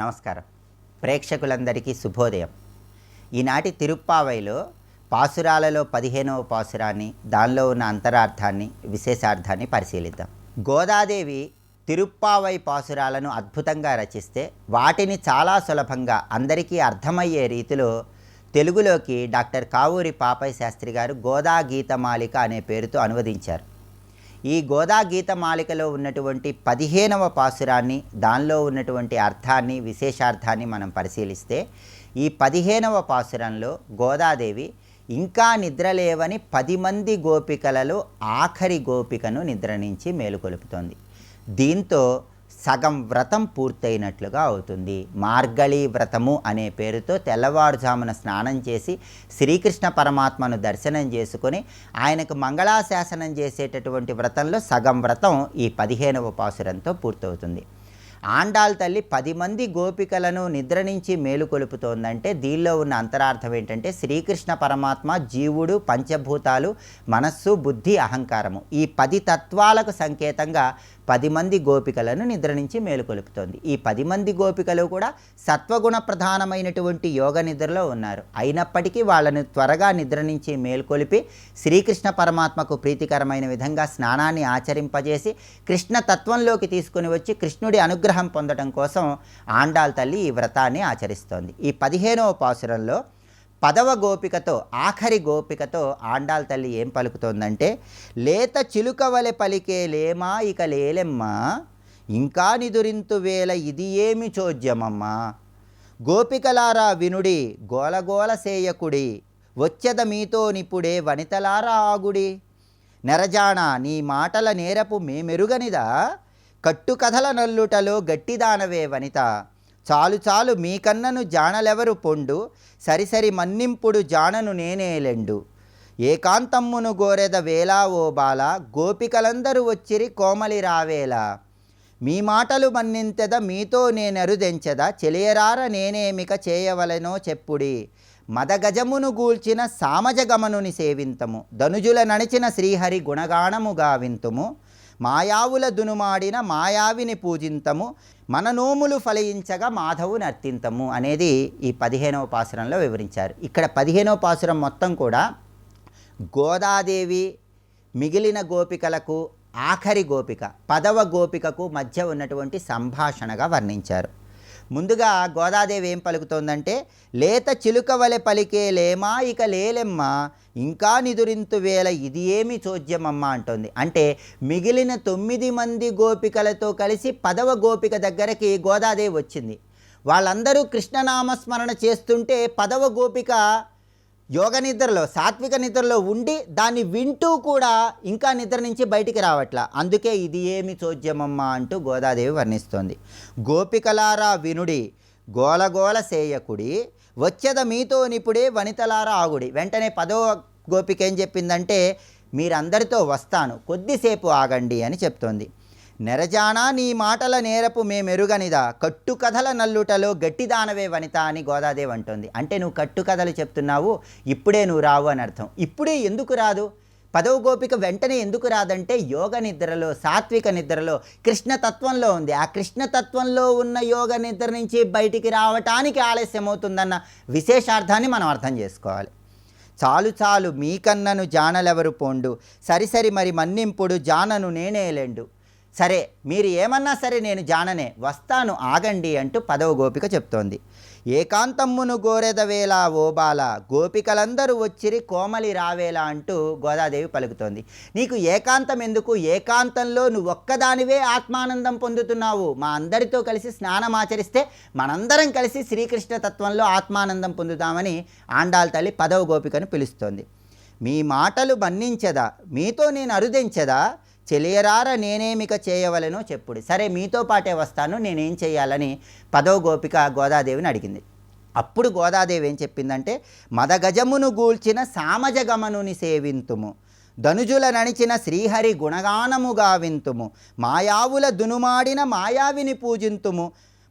నమస్కారం. ప్రేక్షకులందరికీ శుభోదయం. ఈనాటి తిరుప్పావైలో పాసురాలలో 15వ పాసురాన్ని, దానిలో ఉన్న అంతరార్థాన్ని, విశేషార్థాన్ని పరిశీలిద్దాం. గోదాదేవి తిరుప్పావై పాసురాలను అద్భుతంగా రచిస్తే వాటిని చాలా సులభంగా అందరికీ అర్థమయ్యే రీతిలో తెలుగులోకి డాక్టర్ కావూరి పాపయ్య శాస్త్రి గారు గోదా గీతమాలిక అనే పేరుతో అనువదించారు. ఈ గోదా గీతమాలికలో ఉన్నటువంటి 15వ పాసురాన్ని, దానిలో ఉన్నటువంటి అర్థాన్ని, విశేషార్థాన్ని మనం పరిశీలిస్తే ఈ 15వ పాసురంలో గోదాదేవి ఇంకా నిద్రలేవని 10 మంది గోపికలలో ఆఖరి గోపికను నిద్ర నుంచి మేలుకొలుపుతోంది. దీంతో సగం వ్రతం పూర్తయినట్లుగా అవుతుంది. మార్గళి వ్రతము అనే పేరుతో తెల్లవారుజామున స్నానం చేసి శ్రీకృష్ణ పరమాత్మను దర్శనం చేసుకొని ఆయనకు మంగళాశాసనం చేసేటటువంటి వ్రతంలో సగం వ్రతం ఈ 15వ పాసురంతో పూర్తవుతుంది. ఆండాళ్ తల్లి 10 మంది గోపికలను నిద్ర నుంచి మేలుకొలుపుతోందంటే దీనిలో ఉన్న అంతరార్థం ఏంటంటే శ్రీకృష్ణ పరమాత్మ, జీవుడు, పంచభూతాలు, మనస్సు, బుద్ధి, అహంకారము ఈ 10 తత్వాలకు సంకేతంగా 10 మంది గోపికలను నిద్ర నుంచి మేలుకొలుపుతోంది. ఈ 10 మంది గోపికలు కూడా సత్వగుణ ప్రధానమైనటువంటి యోగ నిద్రలో ఉన్నారు. అయినప్పటికీ వాళ్ళను త్వరగా నిద్ర నుంచి మేలుకొలిపి శ్రీకృష్ణ పరమాత్మకు ప్రీతికరమైన విధంగా స్నానాన్ని ఆచరింపజేసి కృష్ణ తత్వంలోకి తీసుకుని వచ్చి కృష్ణుడి అనుగ్రహం పొందడం కోసం ఆండాళ్ తల్లి ఈ వ్రతాన్ని ఆచరిస్తోంది. ఈ 15వ పాసురంలో 10వ గోపికతో, ఆఖరి గోపికతో ఆండాళ్ తల్లి ఏం పలుకుతోందంటే, లేత చిలుకవలె పలికే లేమా ఇక లేలెమ్మా, ఇంకా నిదురింతు వేళ ఇది ఏమి చోద్యమమ్మా, గోపికలారా వినుడి గోలగోల సేయకుడి, వచ్చెద మీతో నిపుడే వనితలారా ఆగుడి, నెరజాణ నీ మాటల నేరపు మేమెరుగనిదా, కట్టుకథల నల్లుటలో గట్టిదానవే వనిత, చాలు చాలు మీకన్నను జానలెవరు పొండు, సరిసరి మన్నింపుడు జానను నేనేలెండు, ఏకాంతమ్మును గోరెద వేలా ఓ బాల, గోపికలందరూ వచ్చిరి కోమలి రావేలా, మీ మాటలు మన్నింతెద మీతో నేనరుదెంచెద, చెలియరార నేనేమిక చేయవలెనో చెప్పుడి, మదగజమును గూల్చిన సామజగమనుని సేవింతము, ధనుజుల నడిచిన శ్రీహరి గుణగాణము గావింతుము, మాయావుల దునుమాడిన మాయావిని పూజింతము, మన నోములు ఫలయించగా మాధవు నర్తింతము అనేది ఈ 15వ పాసురంలో వివరించారు. ఇక్కడ 15వ పాసురం మొత్తం కూడా గోదాదేవి మిగిలిన గోపికలకు, ఆఖరి గోపిక 10వ గోపికకు మధ్య ఉన్నటువంటి సంభాషణగా వర్ణించారు. ముందుగా గోదాదేవి ఏం పలుకుతోందంటే, లేత చిలుకవలె పలికే లేమా ఇక లేలెమ్మా, ఇంకా నిదురింతు వేళ ఇది ఏమి చోద్యమమ్మ అంటోంది. అంటే మిగిలిన 9 మంది గోపికలతో కలిసి 10వ గోపిక దగ్గరికి గోదాదేవి వచ్చింది. వాళ్ళందరూ కృష్ణనామస్మరణ చేస్తుంటే 10వ గోపిక యోగ నిద్రలో, సాత్విక నిద్రలో ఉండి దాన్ని వింటూ కూడా ఇంకా నిద్ర నుంచి బయటికి రావట్లా. అందుకే ఇది ఏమి చోద్యమమ్మ అంటూ గోదాదేవి వర్ణిస్తోంది. గోపికలారా వినుడి గోలగోల సేయకుడి, వచ్చేద మీతో నిపుడే వనితలారా ఆగుడి. వెంటనే 10వ గోపిక ఏం చెప్పిందంటే, మీరందరితో వస్తాను, కొద్దిసేపు ఆగండి అని చెప్తోంది. నెరజానా నీ మాటల నేరపు మేమెరుగనిదా, కట్టుకథల నల్లుటలో గట్టిదానవే వనిత అని గోదాదేవి అంటోంది. అంటే నువ్వు కట్టుకథలు చెప్తున్నావు, ఇప్పుడే నువ్వు రావు అని అర్థం. ఇప్పుడే ఎందుకు రాదు? 10వ గోపిక వెంటనే ఎందుకు రాదంటే యోగ నిద్రలో, సాత్విక నిద్రలో, కృష్ణతత్వంలో ఉంది. ఆ కృష్ణతత్వంలో ఉన్న యోగ నిద్ర నుంచి బయటికి రావటానికి ఆలస్యం అవుతుందన్న విశేషార్థాన్ని మనం అర్థం చేసుకోవాలి. చాలు చాలు మీకన్నను జానలెవరు పోండు, సరిసరి మరి మన్నింపుడు జానను నేనేలెండు. సరే మీరు ఏమన్నా సరే నేను జాననే, వస్తాను ఆగండి అంటూ 10వ గోపిక చెప్తోంది. ఏకాంతమ్మును గోరెదవేలా ఓ బాల, గోపికలందరూ వచ్చిరి కోమలి రావేలా అంటూ గోదాదేవి పలుకుతోంది. నీకు ఏకాంతం ఎందుకు? ఏకాంతంలో నువ్వు ఒక్కదానివే ఆత్మానందం పొందుతున్నావు. మా అందరితో కలిసి స్నానం ఆచరిస్తే మనందరం కలిసి శ్రీకృష్ణ తత్వంలో ఆత్మానందం పొందుతామని ఆండాళ్ తల్లి 10వ గోపికను పిలుస్తోంది. మీ మాటలు మన్నించదా, మీతో నేను అరుదెంచదా, చెలియరార నేనేమిక చేయవలెనో చెప్పుడి. సరే మీతో పాటే వస్తాను, నేనేం చేయాలని 10వ గోపిక గోదాదేవిని అడిగింది. అప్పుడు గోదాదేవి ఏం చెప్పిందంటే, మదగజమును గూల్చిన సామజగమనుని సేవింతుము, ధనుజుల నడిచిన శ్రీహరి గుణగానముగా వింతుము, మాయావుల దునుమాడిన మాయావిని పూజింతుము,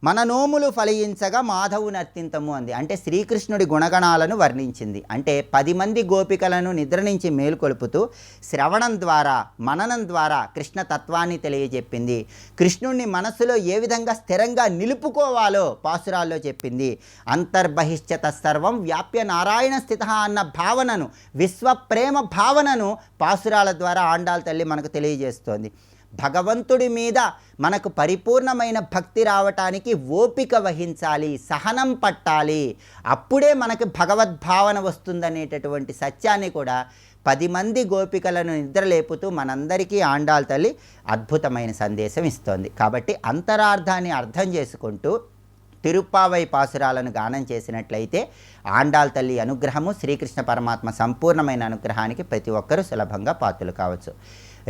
మన నోములు ఫలించగా మాధవు నర్తింతము అంది. అంటే శ్రీకృష్ణుడి గుణగణాలను వర్ణించింది. అంటే 10 మంది గోపికలను నిద్ర నుంచి మేలుకొలుపుతూ శ్రవణం ద్వారా మననం ద్వారా కృష్ణ తత్వాన్ని తెలియజెప్పింది. కృష్ణుడిని మనస్సులో ఏ విధంగా స్థిరంగా నిలుపుకోవాలో పాసురాల్లో చెప్పింది. అంతర్బహిష్యత సర్వం వ్యాప్య నారాయణ స్థిత అన్న భావనను, విశ్వప్రేమ భావనను పాసురాల ద్వారా ఆండాళ్ తల్లి మనకు తెలియజేస్తోంది. భగవంతుడి మీద మనకు పరిపూర్ణమైన భక్తి రావటానికి ఓపిక వహించాలి, సహనం పట్టాలి, అప్పుడే మనకు భగవద్భావన వస్తుందనేటటువంటి సత్యాన్ని కూడా 10 మంది గోపికలను నిద్రలేపుతూ మనందరికీ ఆండాళ్ తల్లి అద్భుతమైన సందేశం ఇస్తోంది. కాబట్టి అంతరార్థాన్ని అర్థం చేసుకుంటూ తిరుప్పావై పాసురాలను గానం చేసినట్లయితే ఆండాళ్ తల్లి అనుగ్రహము, శ్రీకృష్ణ పరమాత్మ సంపూర్ణమైన అనుగ్రహానికి ప్రతి ఒక్కరూ సులభంగా పాత్రులు కావచ్చు.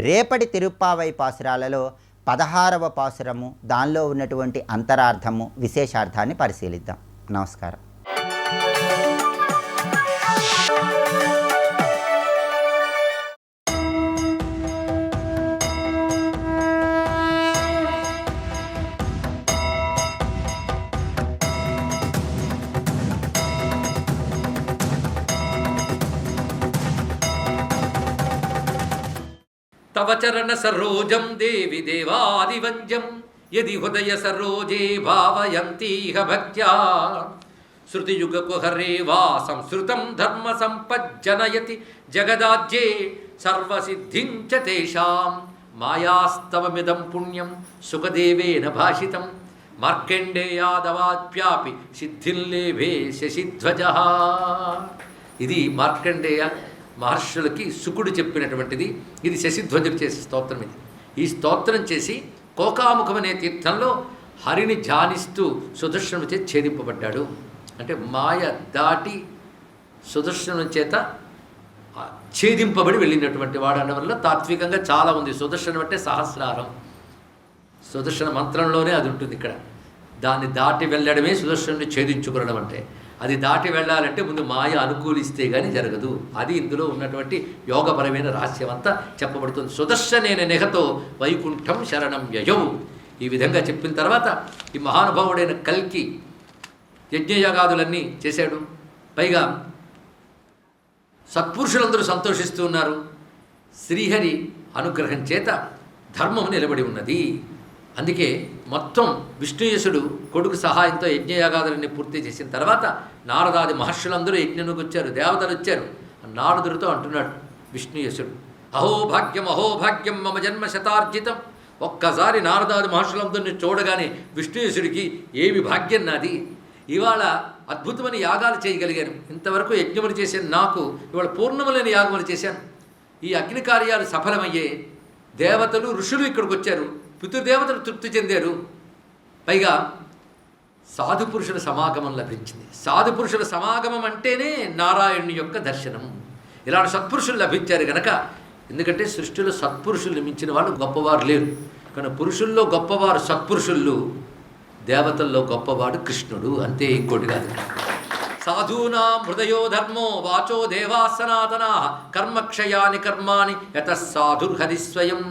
రేపటి తిరుప్పావై పాసురాలలో 16వ పాసురము, దానిలో ఉన్నటువంటి అంతరార్థము, విశేషార్థాన్ని పరిశీలిద్దాం. నమస్కారం. तव चरण सरोजं देवि देवादिवन्द्यं यदि हृदय सरोजे भावयन्तीह भक्त्या श्रुतियुगकुहरे वा संस्कृतं धर्म सम्पज्जनयति जगदाज्ये सर्वसिद्धिं च तेषां मायास्तवमिदं पुण्यं सुखदेवेन भाषितं మార్కండేయాదవాప్యాపి సిద్ధిల్లేభే శశిధ్వజః. ఇది మార్కండేయ మహర్షులకి శుకుడు చెప్పినటువంటిది. ఇది శశిధ్వజుడు చేసే స్తోత్రం. ఈ స్తోత్రం చేసి కోకాముఖం అనే తీర్థంలో హరిని ధ్యానిస్తూ సుదర్శనం చేత ఛేదింపబడ్డాడు. అంటే మాయ దాటి సుదర్శనం చేత ఛేదింపబడి వెళ్ళినటువంటి వాడు అనడం వల్ల తాత్వికంగా చాలా ఉంది. సుదర్శనం అంటే సహస్రారం, సుదర్శన మంత్రంలోనే అది ఉంటుంది. ఇక్కడ దాన్ని దాటి వెళ్ళడమే సుదర్శనుని ఛేదించుకోవడం. అంటే అది దాటి వెళ్ళాలంటే ముందు మాయ అనుకూలిస్తే కానీ జరగదు. అది ఇందులో ఉన్నటువంటి యోగపరమైన రహస్యం అంతా చెప్పబడుతుంది. సుదర్శనేన నెహతో వైకుంఠం శరణం యయౌ. ఈ విధంగా చెప్పిన తర్వాత ఈ మహానుభావుడైన కల్కి యజ్ఞయాగాదులన్నీ చేశాడు. పైగా సత్పురుషులందరూ సంతోషిస్తూ ఉన్నారు. శ్రీహరి అనుగ్రహం చేత ధర్మం నిలబడి ఉన్నది. అందుకే మొత్తం విష్ణుయసుడు కొడుకు సహాయంతో యజ్ఞయాగాదులన్నీ పూర్తి చేసిన తర్వాత నారదాది మహర్షులందరూ యజ్ఞంలోకి వచ్చారు, దేవతలు వచ్చారు. నారదుడితో అంటున్నాడు విష్ణుయసుడు, అహోభాగ్యం అహోభాగ్యం మమ జన్మ శతార్జితం. ఒక్కసారి నారదాది మహర్షులందరినీ చూడగానే విష్ణుయసుడికి ఏమి భాగ్యం నాది, ఇవాళ అద్భుతమైన యాగాలు చేయగలిగాను. ఇంతవరకు యజ్ఞములు చేశాను, నాకు ఇవాళ పూర్ణములైన యాగములు చేశాను. ఈ అగ్ని కార్యాలు సఫలమయ్యే. దేవతలు ఋషులు ఇక్కడికి వచ్చారు, పితృదేవతలు తృప్తి చెందారు. పైగా సాధుపురుషుల సమాగమం లభించింది. సాధుపురుషుల సమాగమం అంటేనే నారాయణుని యొక్క దర్శనం. ఇలాంటి సత్పురుషులు లభించారు కనుక, ఎందుకంటే సృష్టిలో సత్పురుషులు మించిన వాళ్ళు గొప్పవారు లేరు. కానీ పురుషుల్లో గొప్పవారు సత్పురుషులు, దేవతల్లో గొప్పవాడు కృష్ణుడు, అంతే, ఇంకోటి కాదు. సాధూనాం హృదయో ధర్మో వాచో దేవా సనాతనా కర్మక్షయాని కర్మాణి యతః సాధుర్హరి స్వయం.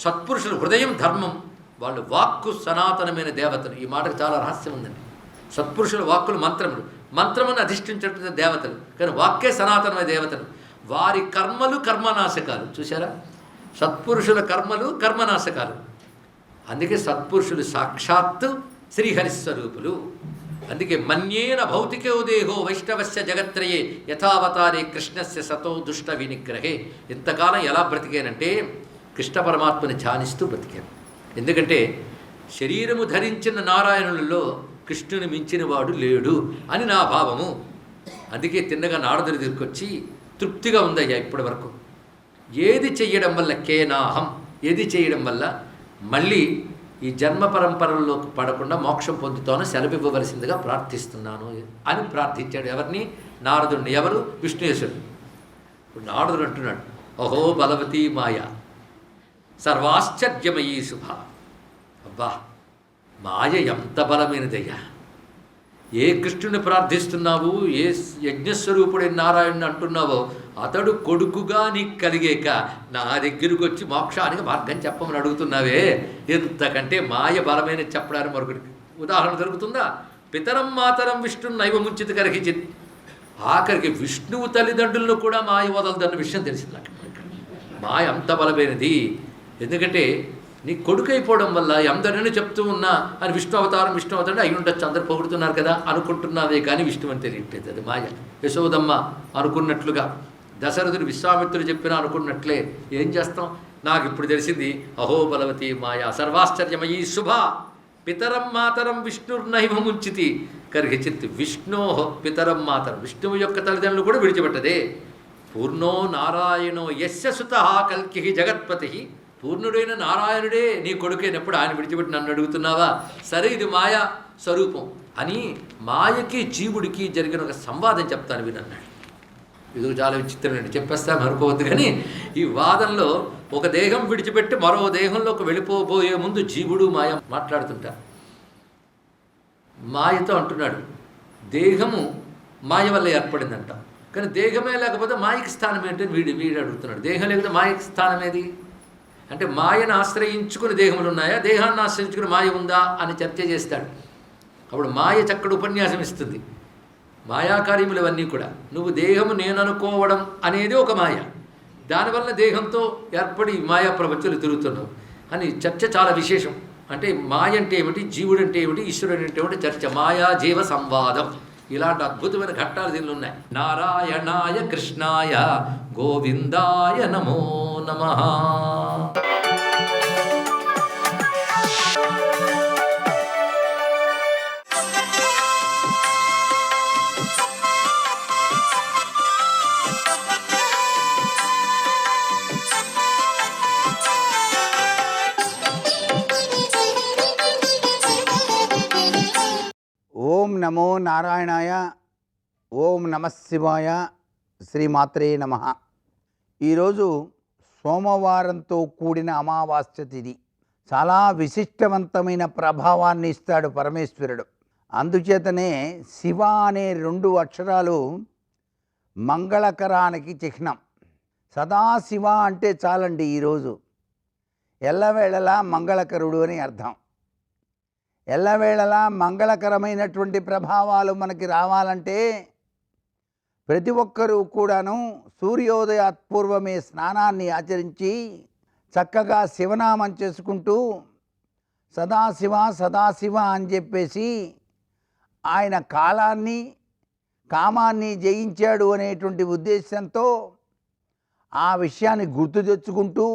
సత్పురుషులు హృదయం ధర్మం, వాళ్ళు వాక్కు సనాతనమైన దేవతలు. ఈ మాటకు చాలా రహస్యం ఉందండి. సత్పురుషుల వాక్కులు మంత్రములు, మంత్రమును అధిష్ఠించేటువంటి దేవతలు, కానీ వాక్కే సనాతనమైన దేవతలు. వారి కర్మలు కర్మనాశకాలు. చూసారా, సత్పురుషుల కర్మలు కర్మనాశకాలు. అందుకే సత్పురుషులు సాక్షాత్తు శ్రీహరిస్వరూపులు. అందుకే మన్యేన భౌతికో దేహో వైష్ణవస్య జగత్రయే యథావతారే కృష్ణస్య సతో దుష్ట వినిగ్రహే. ఇంతకాలం ఎలా బ్రతికానంటే కృష్ణ పరమాత్మని ధ్యానిస్తూ బ్రతికాను. ఎందుకంటే శరీరము ధరించిన నారాయణులలో కృష్ణుని మించిన వాడు లేడు అని నా భావము. అందుకే తిన్నగా నారదుడి దగ్గరికి వచ్చి, తృప్తిగా ఉందయ్యా ఇప్పటి వరకు, ఏది చెయ్యడం వల్ల కేనాహం, ఏది చేయడం వల్ల మళ్ళీ ఈ జన్మ పరంపరలోకి పడకుండా మోక్షం పొందుతాను, సెలవివ్వవలసిందిగా ప్రార్థిస్తున్నాను అని ప్రార్థించాడు. ఎవరిని? నారదుడిని. ఎవరు? విష్ణుయేశుడు. ఇప్పుడు నారదుడు అంటున్నాడు, అహో బలవతీ మాయ సర్వాశ్చర్యమయీ శుభ. అబ్బా, మాయ ఎంత బలమైనదయ్యా! ఏ కృష్ణుని ప్రార్థిస్తున్నావు, ఏ యజ్ఞస్వరూపుడైన నారాయణుని అంటున్నావో అతడు కొడుకుగా నీకు కలిగాక నా దగ్గరకు వచ్చి మోక్షానికి మార్గం చెప్పమని అడుగుతున్నావే. ఎంతకంటే మాయ బలమైన చెప్పడానికి మరొకటి ఉదాహరణ దొరుకుతుందా? పితరం మాతరం విష్ణు నైవ ముంచిత కరిహిచిత్. ఆఖరికి విష్ణువు తల్లిదండ్రులను కూడా మాయ వదలదన్న విషయం తెలిసింది నాకు. మాయ అంత బలమైనది. ఎందుకంటే నీ కొడుకు అయిపోవడం వల్ల అందరినీ చెప్తూ ఉన్నా అని విష్ణు అవతారం అయి ఉండొచ్చు, అందరు పొగుడుతున్నారు కదా అనుకుంటున్నావే కానీ విష్ణు అని తెలియట్లేదు. అది మాయ. యశోదమ్మ అనుకున్నట్లుగా, దశరథుడు విశ్వామిత్రుడు చెప్పినా అనుకున్నట్లే. ఏం చేస్తాం? నాకు ఇప్పుడు తెలిసింది. అహో బలవతి మాయా సర్వాశ్చర్యమయీ శుభ పితరం మాతరం విష్ణుర్నైవ ముంచితి కర్హిచిత్. విష్ణోహ పితరం మాతరం, విష్ణువు యొక్క తల్లిదండ్రులు కూడా విడిచిపెట్టదే. పూర్ణో నారాయణో యస్య సుతః కల్కి జగత్పతి. పూర్ణుడైన నారాయణుడే నీ కొడుకైనప్పుడు ఆయన విడిచిపెట్టి నన్ను అడుగుతున్నావా? సరే, ఇది మాయా స్వరూపం అని మాయకి జీవుడికి జరిగిన ఒక సంవాదం చెప్తాను వినన్నాడు. ఇది చాలా విచిత్రమైన, చెప్పేస్తాను అనుకోవద్దు. కానీ ఈ వాదంలో ఒక దేహం విడిచిపెట్టి మరో దేహంలోకి వెళ్ళిపోబోయే ముందు జీవుడు మాయ మాట్లాడుతుంటారు. మాయతో అంటున్నాడు, దేహము మాయ వల్ల ఏర్పడిందంట, కానీ దేహమే లేకపోతే మాయకి స్థానం ఏంటని వీడు అడుగుతున్నాడు. దేహం లేకపోతే మాయకి స్థానం ఏది అంటే, మాయను ఆశ్రయించుకుని దేహములు ఉన్నాయా, దేహాన్ని ఆశ్రయించుకుని మాయ ఉందా అని చర్చ చేస్తాడు. అప్పుడు మాయ చక్కటి ఉపన్యాసం ఇస్తుంది. మాయాకార్యములు అవన్నీ కూడా నువ్వు దేహము నేను అనుకోవడం అనేది ఒక మాయ, దానివల్ల దేహంతో ఏర్పడి మాయా ప్రపంచంలో తిరుగుతున్నావు అని చర్చ చాలా విశేషం. అంటే మాయ అంటే ఏమిటి, జీవుడు అంటే ఏమిటి, ఈశ్వరుడు అంటే ఏమిటి చర్చ, మాయా జీవ సంవాదం. ఇలాంటి అద్భుతమైన ఘట్టాలు దీనిలో ఉన్నాయి. నారాయణాయ కృష్ణాయ గోవిందాయ నమో నమః. ఓం నమో నారాయణాయ, ఓం నమఃశివాయ, శ్రీమాత్రే నమః. ఈరోజు సోమవారంతో కూడిన అమావాస్య తిథి. చాలా విశిష్టవంతమైన ప్రభావాన్ని ఇస్తాడు పరమేశ్వరుడు. అందుచేతనే శివ అనే 2 అక్షరాలు మంగళకరానికి చిహ్నం. సదాశివ అంటే చాలండి. ఈరోజు ఎల్లవేళలా మంగళకరుడు అని అర్థం. ఎల్లవేళలా మంగళకరమైనటువంటి ప్రభావాలు మనకి రావాలంటే ప్రతి ఒక్కరూ కూడాను సూర్యోదయాత్పూర్వమే స్నానాన్ని ఆచరించి చక్కగా శివనామం చేసుకుంటూ సదాశివ సదాశివ అని చెప్పేసి ఆయన కాలాన్ని కామాన్ని జయించాడు అనేటువంటి ఉద్దేశంతో ఆ విషయాన్ని గుర్తు తెచ్చుకుంటూ,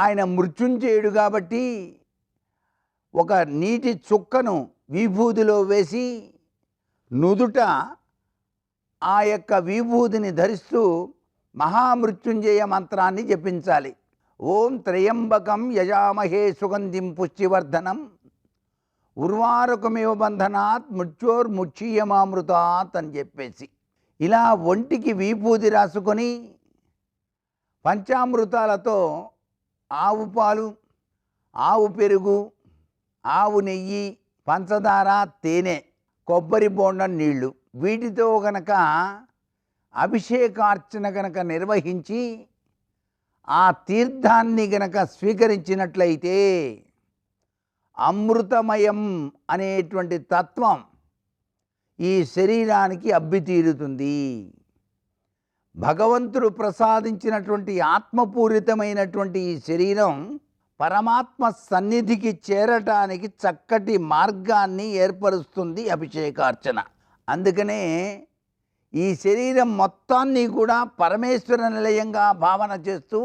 ఆయన మృత్యుంజయుడు కాబట్టి ఒక నీటి చుక్కను విభూదిలో వేసి నుదుట ఆ యొక్క విభూదిని ధరిస్తూ మహామృత్యుంజయ మంత్రాన్ని జపించాలి. ఓం త్రయంబకం యజామహే సుగంధిం పుష్టివర్ధనం ఉర్వారుకమివ బంధనాత్ మృత్యోర్ముక్షీయమామృతాత్ అని చెప్పేసి ఇలా ఒంటికి విభూది రాసుకొని పంచామృతాలతో ఆవు పాలు, ఆవు పెరుగు, ఆవు నెయ్యి, పంచదార, తేనె, కొబ్బరి బోండం నీళ్లు, వీటితో గనక అభిషేకార్చన గనక నిర్వహించి ఆ తీర్థాన్ని గనక స్వీకరించినట్లయితే అమృతమయం అనేటువంటి తత్వం ఈ శరీరానికి అబ్బి తీరుతుంది. భగవంతుడు ప్రసాదించినటువంటి ఆత్మపూరితమైనటువంటి ఈ శరీరం పరమాత్మ సన్నిధికి చేరటానికి చక్కటి మార్గాన్ని ఏర్పరుస్తుంది అభిషేకార్చన. అందుకనే ఈ శరీరం మొత్తాన్ని కూడా పరమేశ్వర నిలయంగా భావన చేస్తూ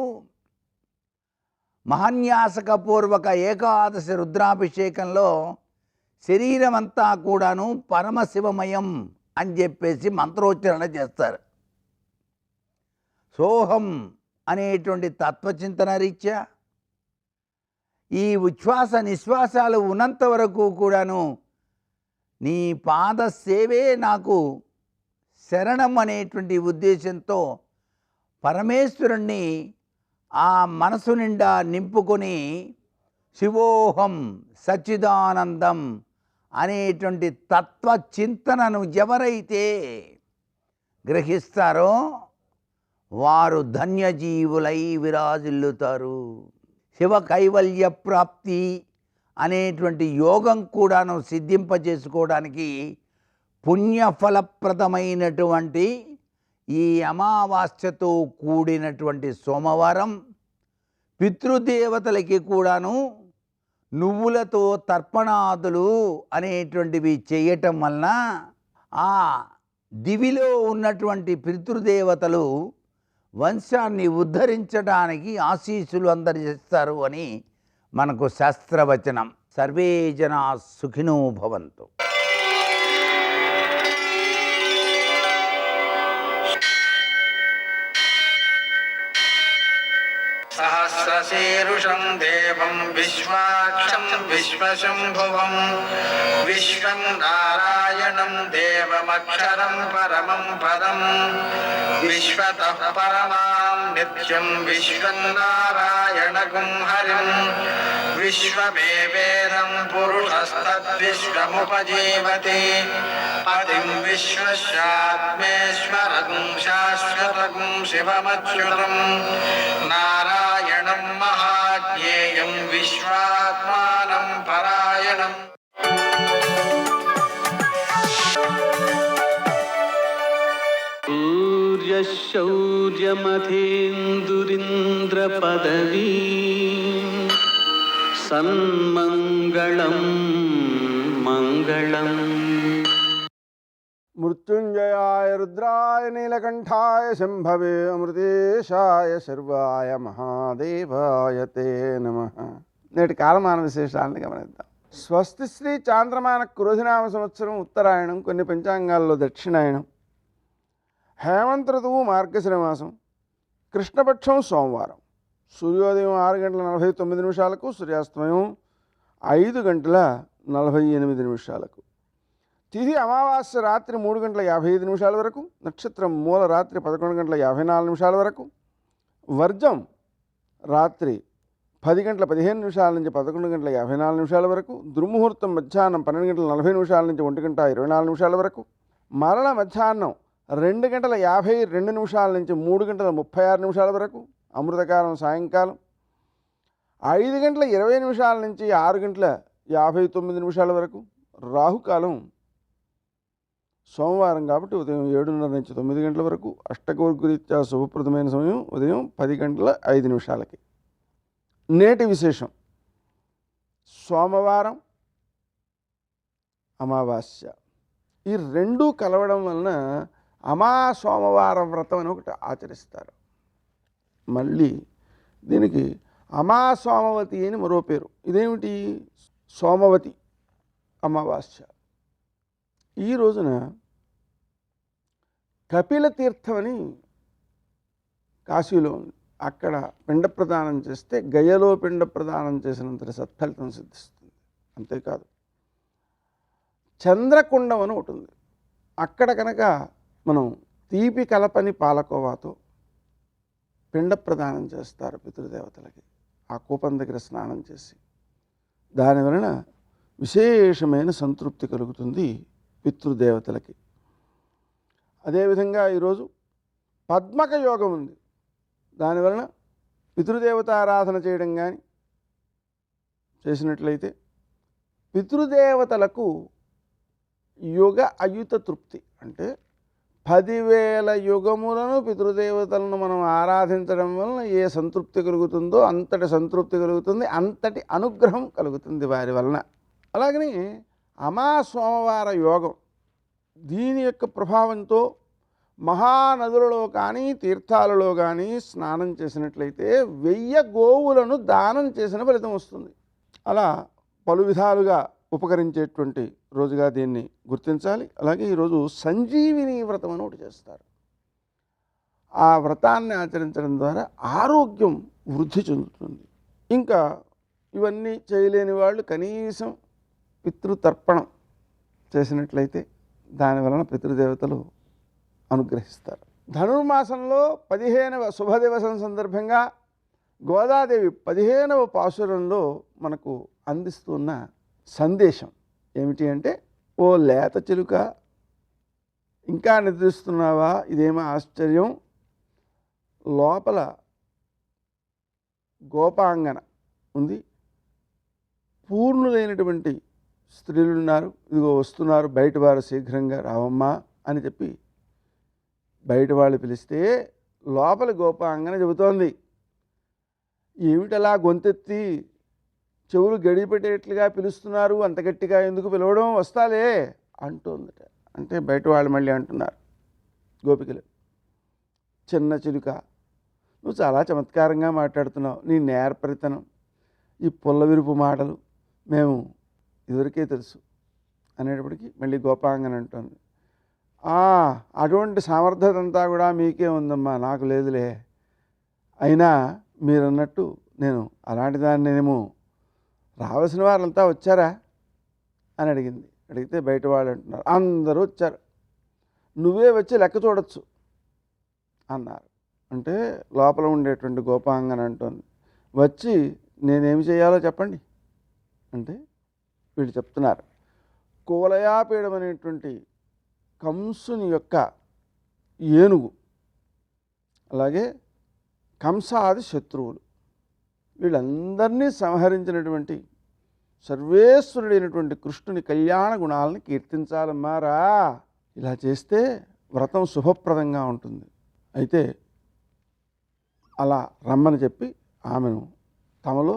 మహాన్యాసకపూర్వక ఏకాదశి రుద్రాభిషేకంలో శరీరం అంతా కూడాను పరమశివమయం అని చెప్పేసి మంత్రోచ్చరణ చేస్తారు. సోహం అనేటువంటి తత్వచింతన రీత్యా ఈ ఉచ్ఛ్వాస నిశ్వాసాలు ఉన్నంత వరకు కూడాను నీ పాద సేవే నాకు శరణం అనేటువంటి ఉద్దేశంతో పరమేశ్వరుణ్ణి ఆ మనసు నిండా నింపుకొని శివోహం సచ్చిదానందం అనేటువంటి తత్వచింతనను ఎవరైతే గ్రహిస్తారో వారు ధన్యజీవులై విరాజిల్లుతారు. శివ కైవల్య ప్రాప్తి అనేటువంటి యోగం కూడాను సిద్ధింపజేసుకోవడానికి పుణ్యఫలప్రదమైనటువంటి ఈ అమావాస్యతో కూడినటువంటి సోమవారం పితృదేవతలకి కూడాను నువ్వులతో తర్పణాదులు అనేటువంటివి చేయటం వలన ఆ దివిలో ఉన్నటువంటి పితృదేవతలు వంశాన్ని ఉద్ధరించడానికి ఆశీస్సులు అందజేస్తారు అని మనకు శాస్త్రవచనం. సర్వే జనా సుఖినో భవంతు. సహస్రశీర్షం దేవం విశ్వాక్షం విశ్వశంభువం విశ్వం నారాయణం దేవమక్షరం పరమం పదం విశ్వతః పరమాం నిత్యం విశ్వం నారాయణగుం హరిం విశ్వమేవేదం పురుషస్తద్విశ్వముపజీవతి పతిం విశ్వస్యాత్మేశ్వరగుం శాశ్వతగుం శివమచ్యుతం నారాయణం మహాజ్ఞేయం విశ్వాత్మానం పరాయణం. సూర్యశౌర్యమథేందురింద్రపదవీ సన్మంగళం మంగళం. మృత్యుంజయాయ రుద్రాయ నీలకంఠాయ శంభవే అమృతేశాయ శర్వాయ మహాదేవాయ తే నమః. నేటి కాలమాన విశేషాలను గమనిద్దాం. స్వస్తి శ్రీ చాంద్రమాన క్రోధినామ సంవత్సరం ఉత్తరాయణం, కొన్ని పంచాంగాల్లో దక్షిణాయనం, హేమంత ఋతువు మార్గశిర మాసం, కృష్ణపక్షం సోమవారం, సూర్యోదయం 6:49 సూర్యాస్తమయం 5:48 తిథి అమావాస్య రాత్రి 3:55 వరకు, నక్షత్రం మూల రాత్రి 11:54 వరకు, వర్జం రాత్రి 10:15 నుంచి 11:54 వరకు, దుర్ముహూర్తం మధ్యాహ్నం 12:40 నుంచి 1:24 వరకు, మరల మధ్యాహ్నం 2:52 నుంచి 3:36 వరకు, అమృతకాలం సాయంకాలం 5:20 నుంచి 6:59 వరకు, రాహుకాలం సోమవారం కాబట్టి ఉదయం 7:30 నుంచి 9 గంటల వరకు, అష్టకౌర్గురీత్యా శుభప్రదమైన సమయం ఉదయం 10:05. నేటి విశేషం సోమవారం అమావాస్య, ఈ రెండూ కలవడం వలన సోమవార వ్రతం అని ఒకటి ఆచరిస్తారు. మళ్ళీ దీనికి సోమవతి అని మరో పేరు. ఇదేమిటి? సోమవతి అమావాస్య. ఈ రోజున కపిల తీర్థం అని కాశీలో ఉంది. అక్కడ పిండ ప్రదానం చేస్తే గయలో పిండ ప్రదానం చేసినంత సత్ఫలితం సిద్ధిస్తుంది. అంతేకాదు, చంద్రకుండం అని ఒకటి ఉంది. అక్కడ కనుక మనం తీపి కలపని పాలకోవాతో పిండ ప్రదానం చేస్తారు పితృదేవతలకి. ఆ కూపం దగ్గర స్నానం చేసి దానివలన విశేషమైన సంతృప్తి కలుగుతుంది పితృదేవతలకి. అదేవిధంగా ఈరోజు పద్మక యోగం ఉంది. దానివలన పితృదేవతారాధన చేయడం కానీ చేసినట్లయితే పితృదేవతలకు యుగ అయుత తృప్తి, అంటే 10,000 యుగములను పితృదేవతలను మనం ఆరాధించడం వలన ఏ సంతృప్తి కలుగుతుందో అంతటి సంతృప్తి కలుగుతుంది, అంతటి అనుగ్రహం కలుగుతుంది వారి వలన. అలాగని సోమవార యోగం, దీని యొక్క ప్రభావంతో మహానదులలో కానీ తీర్థాలలో కానీ స్నానం చేసినట్లయితే 1000 గోవులను దానం చేసిన ఫలితం వస్తుంది. అలా పలు విధాలుగా ఉపకరించేటువంటి రోజుగా దీన్ని గుర్తించాలి. అలాగే ఈరోజు సంజీవిని వ్రతం అని ఒకటి చేస్తారు. ఆ వ్రతాన్ని ఆచరించడం ద్వారా ఆరోగ్యం వృద్ధి చెందుతుంది. ఇంకా ఇవన్నీ చేయలేని వాళ్ళు కనీసం పితృతర్పణం చేసినట్లయితే దాని వలన పితృదేవతలు అనుగ్రహిస్తారు. ధనుర్మాసంలో 15వ శుభదివసం సందర్భంగా గోదాదేవి 15వ పాశురంలో మనకు అందిస్తున్న సందేశం ఏమిటి అంటే, ఓ లేత చిలుక, ఇంకా నిద్రిస్తున్నావా? ఇదేమో ఆశ్చర్యం. లోపల గోపాంగన ఉంది, పూర్ణులైనటువంటి స్త్రీలు ఉన్నారు, ఇదిగో వస్తున్నారు, బయట వారు శీఘ్రంగా రావమ్మా అని చెప్పి బయట వాళ్ళు పిలిస్తే లోపల గోపాంగన చెబుతోంది, ఏమిటలా గొంతెత్తి చెవులు గడిపెట్టేట్లుగా పిలుస్తున్నారు, అంత గట్టిగా ఎందుకు పిలవడం, వస్తాలే అంటోందట. అంటే బయట వాళ్ళు మళ్ళీ అంటున్నారు గోపికలు, చిన్న చిలుక నువ్వు చాలా చమత్కారంగా మాట్లాడుతున్నావు, నీ నేర్పరితనం, ఈ పుల్ల విరుపు మాటలు మేము ఇదివరకే తెలుసు అనేటప్పటికీ మళ్ళీ గోపాంగన అంటుంది, అటువంటి సమర్థత అంతా కూడా మీకే ఉందమ్మా, నాకు లేదులే, అయినా మీరన్నట్టు నేను అలాంటి దాన్నేమో రావాల్సిన వారంతా వచ్చారా అని అడిగింది. అడిగితే బయట వాళ్ళు అంటున్నారు, అందరూ వచ్చారు, నువ్వే వచ్చి లెక్క చూడొచ్చు అన్నారు. అంటే లోపల ఉండేటువంటి గోపాంగన అంటుంది, వచ్చి నేనేమి చేయాలో చెప్పండి అంటే వీళ్ళు చెప్తున్నారు, కువలయాపీడం అనేటువంటి కంసుని యొక్క ఏనుగు, అలాగే కంసాది శత్రువులు, వీళ్ళందరినీ సంహరించినటువంటి సర్వేశ్వరుడైనటువంటి కృష్ణుని కళ్యాణ గుణాలను కీర్తించాలమ్మారా, ఇలా చేస్తే వ్రతం శుభప్రదంగా ఉంటుంది, అయితే అలా రమ్మని చెప్పి ఆమెను తమలో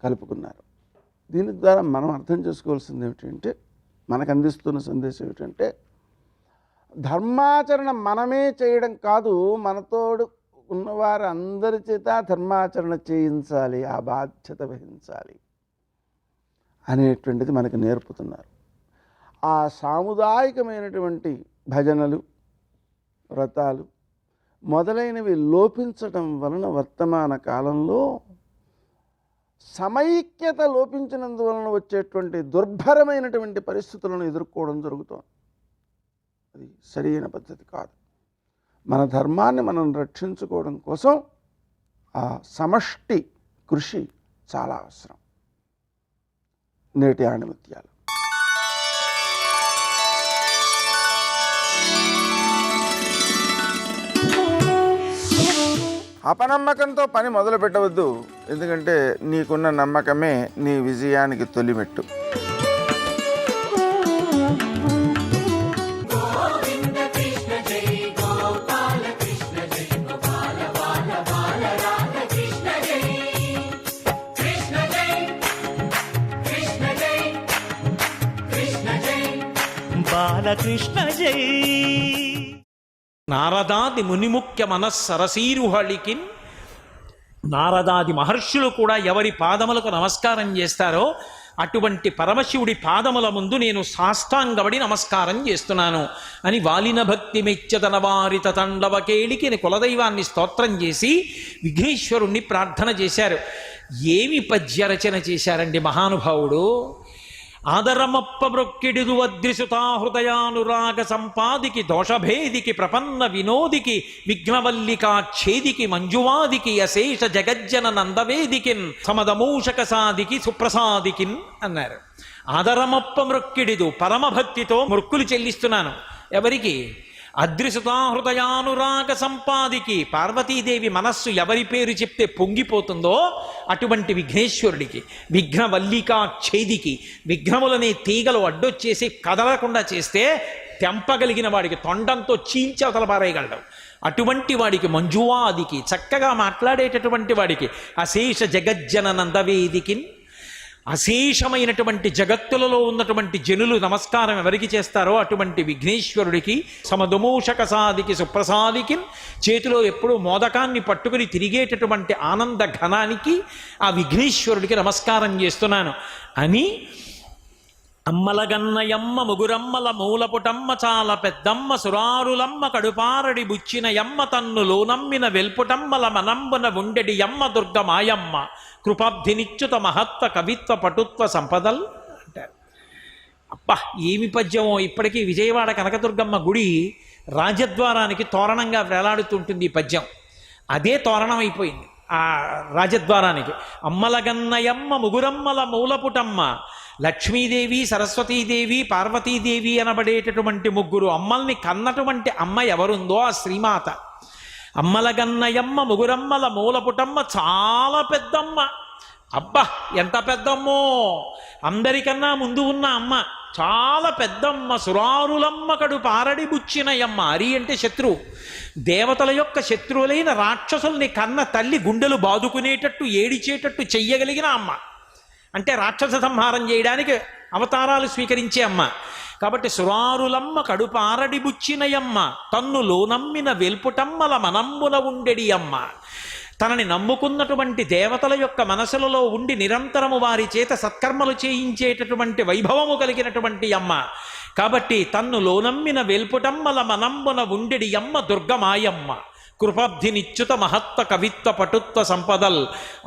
కలుపుకున్నారు. దీని ద్వారా మనం అర్థం చేసుకోవాల్సింది ఏమిటంటే, మనకు అందిస్తున్న సందేశం ఏమిటంటే, ధర్మాచరణ మనమే చేయడం కాదు, మనతోడు ఉన్నవారు అందరి చేత ధర్మాచరణ చేయించాలి, ఆ బాధ్యత వహించాలి అనేటువంటిది మనకు నేర్పుతున్నారు. ఆ సాముదాయికమైనటువంటి భజనలు, వ్రతాలు మొదలైనవి లోపించటం వలన వర్తమాన కాలంలో సమైక్యత లోపించినందువలన వచ్చేటువంటి దుర్భరమైనటువంటి పరిస్థితులను ఎదుర్కోవడం జరుగుతోంది. అది సరైన పద్ధతి కాదు. మన ధర్మాన్ని మనం రక్షించుకోవడం కోసం ఆ సమష్టి కృషి చాలా అవసరం. నేటి ఆణిముత్యాలు. అపనమ్మకంతో పని మొదలు పెట్టవద్దు, ఎందుకంటే నీకున్న నమ్మకమే నీ విజయానికి తొలిమెట్టు. బాలకృష్ణ జై. నారదాది మునిముఖ్య మనస్సరసీరుహళికిన్, నారదాది మహర్షులు కూడా ఎవరి పాదములకు నమస్కారం చేస్తారో అటువంటి పరమశివుడి పాదముల ముందు నేను సాష్టాంగపడి నమస్కారం చేస్తున్నాను అని వాలిన భక్తి మెచ్చతన వారిత తండవకేళికి కులదైవాన్ని స్తోత్రం చేసి విఘ్నేశ్వరుణ్ణి ప్రార్థన చేశారు. ఏమి పద్యరచన చేశారండి మహానుభావుడు. ఆదరమప్ప బ్రొక్కిడిదు అద్రిసుతా హృదయానురాగ సంపాదికి దోషభేదికి ప్రపన్న వినోదికి విఘ్నవల్లికాఛేదికి మంజువాదికి అశేష జగజ్జన నందవేదికిన్ సమదమూషక సాదికి సుప్రసాదికిన్ అన్నారు. ఆదరమప్ప మ్రొక్కిడిదు, పరమభక్తితో మొక్కులు చెల్లిస్తున్నాను. ఎవరికి? అద్రిసుతా హృదయానురాగ సంపాదికి, పార్వతీదేవి మనస్సు ఎవరి పేరు చెప్తే పొంగిపోతుందో అటువంటి విఘ్నేశ్వరుడికి, విఘ్నవల్లికాఛేదికి, విఘ్నములనే తీగలు అడ్డొచ్చేసి కదలకుండా చేస్తే తెంపగలిగిన వాడికి తొండంతో చీల్చి అవతల పారేయగలడు. అటువంటి వాడికి, మంజువాదికి, చక్కగా మాట్లాడేటటువంటి వాడికి, అశేష జగజ్జన నందవేదికి, అశేషమైనటువంటి జగత్తులలో ఉన్నటువంటి జనులు నమస్కారం ఎవరికి చేస్తారో అటువంటి విఘ్నేశ్వరుడికి, సమదుమూషక సాదికి సుప్రసాదికి, చేతిలో ఎప్పుడూ మోదకాన్ని పట్టుకుని తిరిగేటటువంటి ఆనంద ఘనానికి ఆ విఘ్నేశ్వరుడికి నమస్కారం చేస్తున్నాను అని అమ్మలగన్నయమ్మ ముగురమ్మల మూలపుటమ్మ చాలా పెద్దమ్మ సురారులమ్మ కడుపారడి బుచ్చిన యమ్మ తన్ను లోనమ్మిన వెల్పుటమ్మల మనంబున ఉండెడి యమ్మ దుర్గ మాయమ్మ కృపాబ్ధినిచ్యుత మహత్వ కవిత్వ పటుత్వ సంపదల్ అంటారు. అబ్బా ఏమి పద్యమో. ఇప్పటికీ విజయవాడ కనకదుర్గమ్మ గుడి రాజద్వారానికి తోరణంగా వేలాడుతుంటుంది ఈ పద్యం. అదే తోరణం అయిపోయింది ఆ రాజద్వారానికి. అమ్మలగన్నయమ్మ ముగురమ్మల మూలపుటమ్మ, లక్ష్మీదేవి, సరస్వతీదేవి, పార్వతీదేవి అనబడేటటువంటి ముగ్గురు అమ్మల్ని కన్నటువంటి అమ్మ ఎవరుందో ఆ శ్రీమాత. అమ్మలగన్నయమ్మ ముగురమ్మల మూలపుటమ్మ చాలా పెద్దమ్మ. అబ్బా ఎంత పెద్దమ్మో. అందరికన్నా ముందు ఉన్న అమ్మ చాలా పెద్దమ్మ, సురారులమ్మ కడు పారడి బుచ్చినయమ్మ. అరి అంటే శత్రువు. దేవతల యొక్క శత్రువులైన రాక్షసుల్ని కన్న తల్లి గుండెలు బాదుకునేటట్టు ఏడిచేటట్టు చెయ్యగలిగిన అమ్మ. అంటే రాక్షస సంహారం చేయడానికి అవతారాలు స్వీకరించే అమ్మ. కాబట్టి సురారులమ్మ కడుపారడి బుచ్చినయమ్మ, తన్ను లోనమ్మిన వెల్పుటమ్మల మనంబున ఉండెడి అమ్మ. తనని నమ్ముకున్నటువంటి దేవతల యొక్క మనసులలో ఉండి నిరంతరము వారి చేత సత్కర్మలు చేయించేటటువంటి వైభవము కలిగినటువంటి అమ్మ. కాబట్టి తన్ను లోనమ్మిన వెల్పుటమ్మల మనంబున ఉండెడి అమ్మ దుర్గమాయమ్మ. కృపాబ్ధినిచ్యుత మహత్వ కవిత్వ పటుత్వ సంపదల్.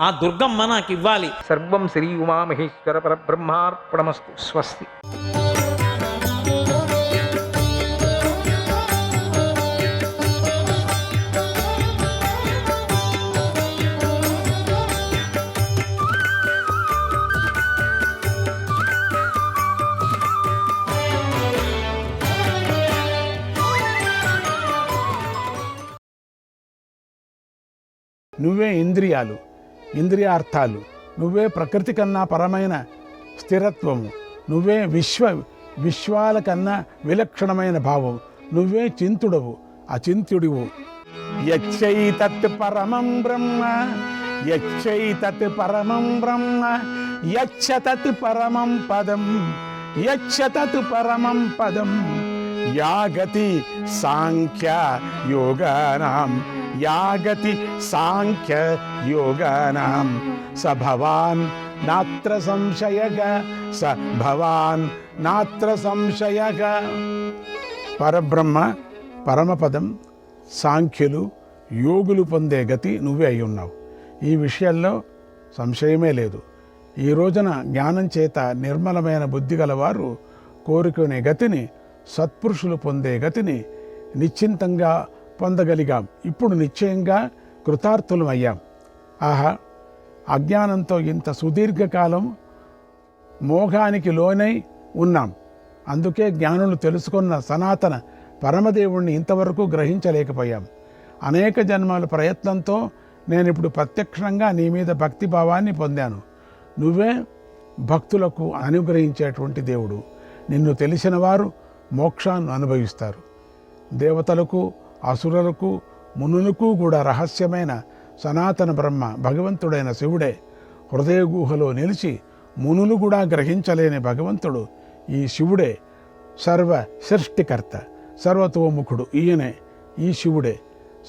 ఆ దుర్గమ్మ నాకు ఇవ్వాలి. సర్వం శ్రీ ఉమామహేశ్వర పరబ్రహ్మార్పణమస్తు. స్వస్తి. నువ్వే ఇంద్రియాలు, ఇంద్రియార్థాలు. నువ్వే ప్రకృతి కన్నా పరమైన స్థిరత్వము. నువ్వే విశ్వాల కన్నా విలక్షణమైన భావం. నువ్వే చింతుడవు, అచింత్యుడివు. యచ్చైతత్ పరమం బ్రహ్మ, యచ్చైతత్ పరమం బ్రహ్మ, యచ్చతత్ పరమం పదం, యచ్చతత్ పరమం పదం. యాగతి సాంఖ్య యోగానాం, యాగతి సాంఖ్య యోగానాం. స భవాన్ నాత్ర సంశయః, స భవాన్ నాత్ర సంశయః. పరబ్రహ్మ, పరమపదం, సాంఖ్యులు, యోగులు పొందే గతి నువ్వే అయి ఉన్నావు. ఈ విషయంలో సంశయమే లేదు. ఈ రోజున జ్ఞానం చేత నిర్మలమైన బుద్ధి గలవారు కోరుకునే గతిని, సత్పురుషులు పొందే గతిని నిశ్చింతంగా పొందగలిగాం. ఇప్పుడు నిశ్చయంగా కృతార్థులం అయ్యాం. ఆహా, అజ్ఞానంతో ఇంత సుదీర్ఘకాలం మోహానికి లోనై ఉన్నాం. అందుకే జ్ఞానులు తెలుసుకున్న సనాతన పరమదేవుణ్ణి ఇంతవరకు గ్రహించలేకపోయాం. అనేక జన్మల ప్రయత్నంతో నేను ఇప్పుడు ప్రత్యక్షంగా నీ మీద భక్తిభావాన్ని పొందాను. నువ్వే భక్తులకు అనుగ్రహించేటువంటి దేవుడు. నిన్ను తెలిసిన వారు మోక్షాన్ని అనుభవిస్తారు. దేవతలకు, అసురులకు, మునులకు కూడా రహస్యమైన సనాతన బ్రహ్మ భగవంతుడైన శివుడే. హృదయ గుహలో నిలిచి మునులు కూడా గ్రహించలేని భగవంతుడు ఈ శివుడే. సర్వ సృష్టికర్త, సర్వతోముఖుడు ఈయనే. ఈ శివుడే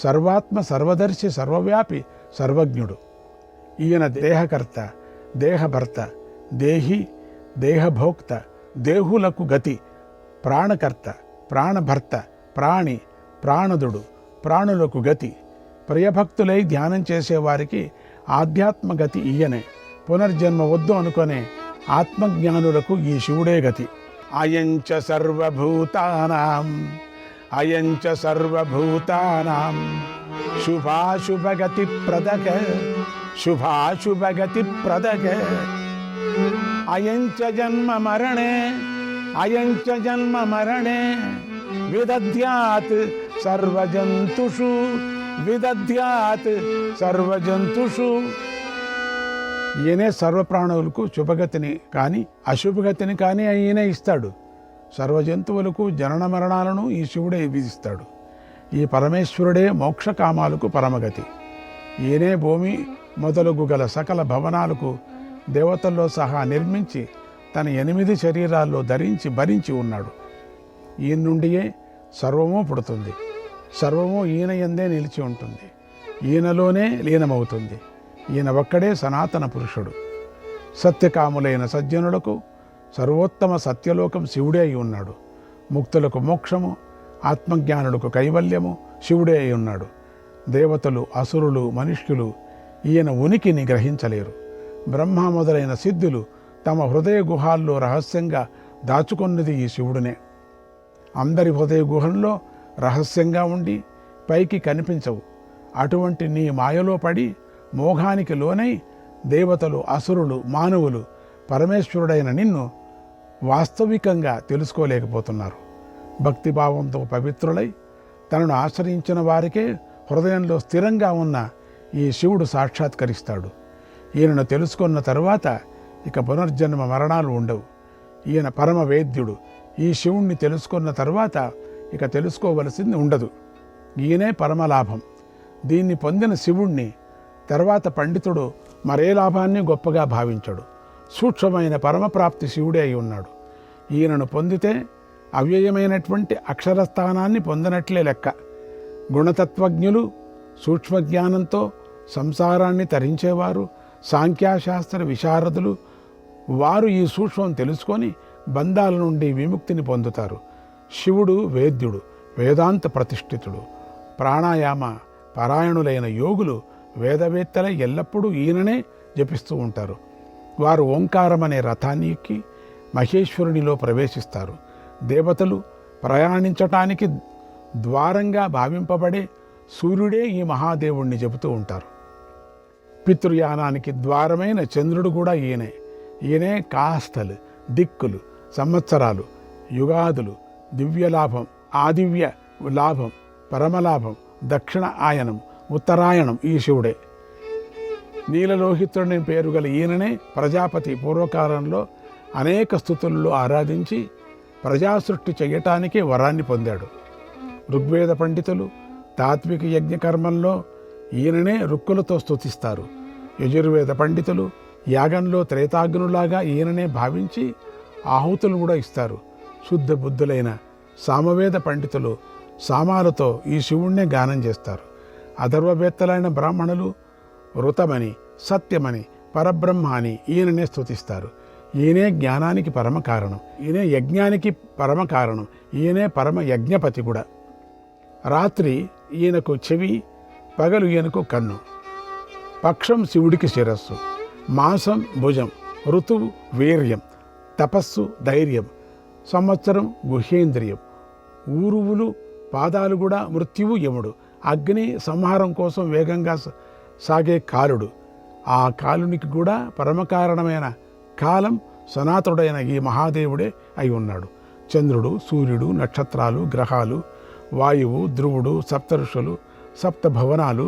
సర్వాత్మ, సర్వదర్శి, సర్వవ్యాపి, సర్వజ్ఞుడు. ఈయన దేహకర్త, దేహభర్త, దేహి, దేహభోక్త, దేహులకు గతి, ప్రాణకర్త, ప్రాణభర్త, ప్రాణి, ప్రాణదుడు, ప్రాణులకు గతి. ప్రియభక్తులై ధ్యానం చేసేవారికి ఆధ్యాత్మగతి ఈయనే. పునర్జన్మ వద్దు అనుకునే ఆత్మజ్ఞానులకు ఈ శివుడే గతి. అయంచ సర్వభూతానాం, అయంచ సర్వభూతానాం శుభాశుభగతి ప్రదక, శుభాశుభగతి ప్రదక. అయంచ జన్మ మరణే, అయంచ జన్మ మరణే విదధ్యాత్ సర్వజంతుషు, విదధ్యాత్ సర్వజంతుషు. ఈయనే సర్వప్రాణులకు శుభగతిని కానీ అశుభగతిని కానీ ఈయనే ఇస్తాడు. సర్వజంతువులకు జనన మరణాలను ఈ శివుడే విధిస్తాడు. ఈ పరమేశ్వరుడే మోక్షకామాలకు పరమగతి. ఈయనే భూమి మొదలగు గల సకల భవనాలకు దేవతల్లో సహా నిర్మించి తన 8 శరీరాల్లో ధరించి భరించి ఉన్నాడు. ఈయన నుండియే సర్వము పుడుతుంది. సర్వము ఈయన యందే నిలిచి ఉంటుంది. ఈయనలోనే లీనమవుతుంది. ఈయన ఒక్కడే సనాతన పురుషుడు. సత్యకాములైన సజ్జనులకు సర్వోత్తమ సత్యలోకం శివుడే అయి ఉన్నాడు. ముక్తులకు మోక్షము, ఆత్మజ్ఞానులకు కైవల్యము శివుడే అయి ఉన్నాడు. దేవతలు, అసురులు, మనుష్యులు ఈయన ఉనికిని గ్రహించలేరు. బ్రహ్మ మొదలైన సిద్ధులు తమ హృదయ గుహాల్లో రహస్యంగా దాచుకున్నది ఈ శివుడినే. అందరి హృదయ గుహల్లో రహస్యంగా ఉండి పైకి కనిపించవు. అటువంటి నీ మాయలో పడి మోహానికి లోనై దేవతలు, అసురులు, మానవులు పరమేశ్వరుడైన నిన్ను వాస్తవికంగా తెలుసుకోలేకపోతున్నారు. భక్తిభావంతో పవిత్రులై తనను ఆశ్రయించిన వారికే హృదయంలో స్థిరంగా ఉన్న ఈ శివుడు సాక్షాత్కరిస్తాడు. ఈయనను తెలుసుకున్న తరువాత ఇక పునర్జన్మ మరణాలు ఉండవు. ఈయన పరమ వేద్యుడు. ఈ శివుణ్ణి తెలుసుకున్న తర్వాత ఇక తెలుసుకోవలసింది ఉండదు. ఈయనే పరమలాభం. దీన్ని పొందిన శివుణ్ణి తర్వాత పండితుడు మరే లాభాన్ని గొప్పగా భావించడు. సూక్ష్మమైన పరమప్రాప్తి శివుడే అయి ఉన్నాడు. ఈయనను పొందితే అవ్యయమైనటువంటి అక్షరస్థానాన్ని పొందినట్లే లెక్క. గుణతత్వజ్ఞులు, సూక్ష్మజ్ఞానంతో సంసారాన్ని తరించేవారు, సాంఖ్యాశాస్త్ర విశారదులు, వారు ఈ సూక్ష్మం తెలుసుకొని బంధాల నుండి విముక్తిని పొందుతారు. శివుడు వేద్యుడు, వేదాంత ప్రతిష్ఠితుడు. ప్రాణాయామ పారాయణులైన యోగులు, వేదవేత్తలై ఎల్లప్పుడూ ఈయననే జపిస్తూ ఉంటారు. వారు ఓంకారం అనే రథాన్ని ఎక్కి మహేశ్వరునిలో ప్రవేశిస్తారు. దేవతలు ప్రయాణించటానికి ద్వారంగా భావింపబడే సూర్యుడే ఈ మహాదేవుణ్ణి చెబుతూ ఉంటారు. పితృయానానికి ద్వారమైన చంద్రుడు కూడా ఈయనే. ఈయనే కాస్తలు, దిక్కులు, సంవత్సరాలు, యుగాదులు, దివ్యలాభం, ఆదివ్య లాభం, పరమలాభం, దక్షిణ ఆయనం, ఉత్తరాయణం ఈ శివుడే. నీలలోహితుడని పేరు గల ఈయననే ప్రజాపతి పూర్వకాలంలో అనేక స్థుతుల్లో ఆరాధించి ప్రజాసృష్టి చేయటానికి వరాన్ని పొందాడు. ఋగ్వేద పండితులు తాత్విక యజ్ఞకర్మంలో ఈయననే రుక్కులతో స్తుతిస్తారు. యజుర్వేద పండితులు యాగంలో త్రేతాగ్నులాగా ఈయననే భావించి ఆహుతులు కూడా ఇస్తారు. శుద్ధ బుద్ధులైన సామవేద పండితులు సామాలతో ఈ శివుణ్ణే గానం చేస్తారు. అథర్వవేత్తలైన బ్రాహ్మణులు ఋతమని, సత్యమని, పరబ్రహ్మ అని ఈయననే స్తుతిస్తారు. ఈయనే జ్ఞానానికి పరమ కారణం, ఈయనే యజ్ఞానికి పరమ కారణం, ఈయనే పరమ యజ్ఞపతి కూడా. రాత్రి ఈయనకు చెవి, పగలు ఈయనకు కన్ను. పక్షం శివుడికి శిరస్సు, మాసం భుజం, ఋతువు వీర్యం, తపస్సు ధైర్యం, సంవత్సరం గుహేంద్రియం, ఊరువులు పాదాలు కూడా మృత్యువు యముడు, అగ్ని సంహారం కోసం వేగంగా సాగే కాలుడు. ఆ కాలునికి కూడా పరమకారణమైన కాలం సనాతనుడైన ఈ మహాదేవుడే అయి ఉన్నాడు. చంద్రుడు, సూర్యుడు, నక్షత్రాలు, గ్రహాలు, వాయువు, ధ్రువుడు, సప్తఋషులు, సప్తభవనాలు,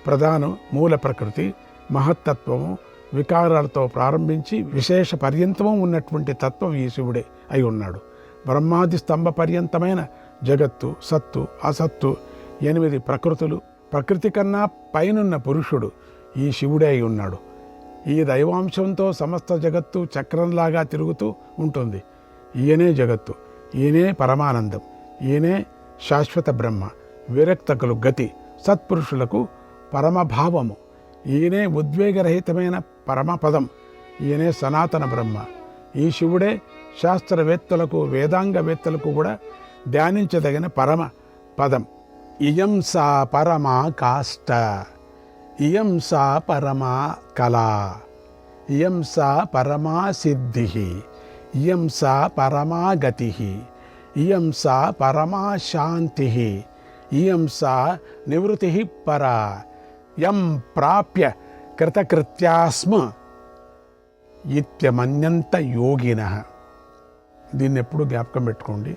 ప్రధానం, మూల ప్రకృతి, మహత్తత్వము, వికారాలతో ప్రారంభించి విశేష పర్యంతము ఉన్నటువంటి తత్వం ఈ శివుడే అయి ఉన్నాడు. బ్రహ్మాది స్తంభ పర్యంతమైన జగత్తు, సత్తు, అసత్తు, 8 ప్రకృతులు, ప్రకృతి కన్నా పైనున్న పురుషుడు ఈ శివుడే అయి ఉన్నాడు. ఈ దైవాంశంతో సమస్త జగత్తు చక్రంలాగా తిరుగుతూ ఉంటుంది. ఈయనే జగత్తు, ఈయనే పరమానందం, ఈయనే శాశ్వత బ్రహ్మ, విరక్తకులు గతి, సత్పురుషులకు పరమభావము, ఈయనే ఉద్వేగరహితమైన పరమపదం, ఈయనే సనాతన బ్రహ్మ. ఈ శివుడే శాస్త్రవేత్తలకు, వేదాంగవేత్తలకు కూడా ధ్యానించదగిన పరమ పదం. ఇయం సా పరమా కాష్ట, ఇయం సా పరమా కళా, ఇయం సా పరమా సిద్ధి, ఇయం సా పరమా గతి, ఇయం సా పరమా శాంతి, ఇయం సా నివృత్తి పరా, యం ప్రాప్య కృతకృత్యాస్మ ఇత్యమన్యంత యోగినః. దీన్ని ఎప్పుడు జ్ఞాపకం పెట్టుకోండి.